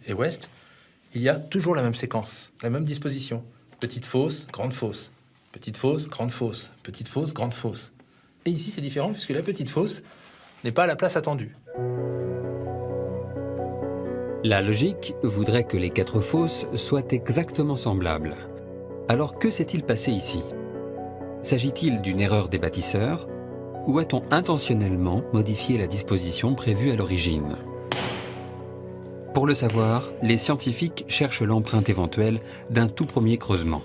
et ouest, il y a toujours la même séquence, la même disposition. Petite fosse, grande fosse. Petite fosse, grande fosse. Petite fosse, grande fosse. Et ici, c'est différent puisque la petite fosse n'est pas à la place attendue. La logique voudrait que les 4 fosses soient exactement semblables. Alors que s'est-il passé ici? S'agit-il d'une erreur des bâtisseurs ou a-t-on intentionnellement modifié la disposition prévue à l'origine? Pour le savoir, les scientifiques cherchent l'empreinte éventuelle d'un tout premier creusement.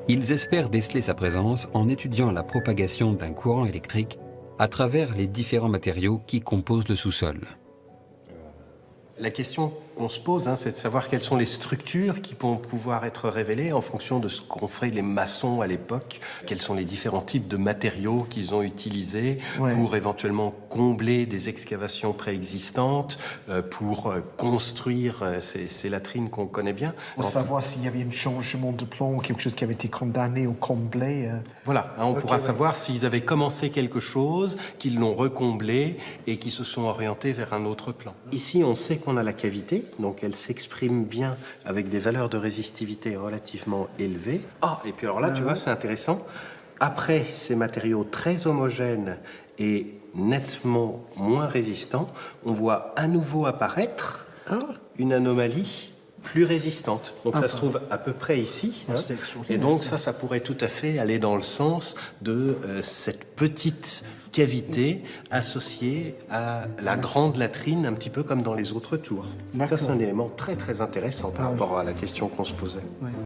Ils espèrent déceler sa présence en étudiant la propagation d'un courant électrique à travers les différents matériaux qui composent le sous-sol. La question qu'on se pose, c'est de savoir quelles sont les structures qui vont pouvoir être révélées en fonction de ce qu'ont fait les maçons à l'époque, quels sont les différents types de matériaux qu'ils ont utilisés pour éventuellement combler des excavations préexistantes, pour construire ces latrines qu'on connaît bien. Pour savoir s'il y avait un changement de plan ou quelque chose qui avait été condamné ou comblé. Voilà, on pourra savoir s'ils avaient commencé quelque chose, qu'ils l'ont recomblé et qu'ils se sont orientés vers un autre plan. Ici, on sait qu'on a la cavité, donc elle s'exprime bien avec des valeurs de résistivité relativement élevées. Et puis alors là, tu vois, c'est intéressant. Après ces matériaux très homogènes et nettement moins résistants, on voit à nouveau apparaître une anomalie plus résistante. Donc ça se trouve à peu près ici. Et donc ça pourrait tout à fait aller dans le sens de cette petite cavité associée à la grande latrine, un petit peu comme dans les autres tours. Ça, c'est un élément très très intéressant par rapport à la question qu'on se posait.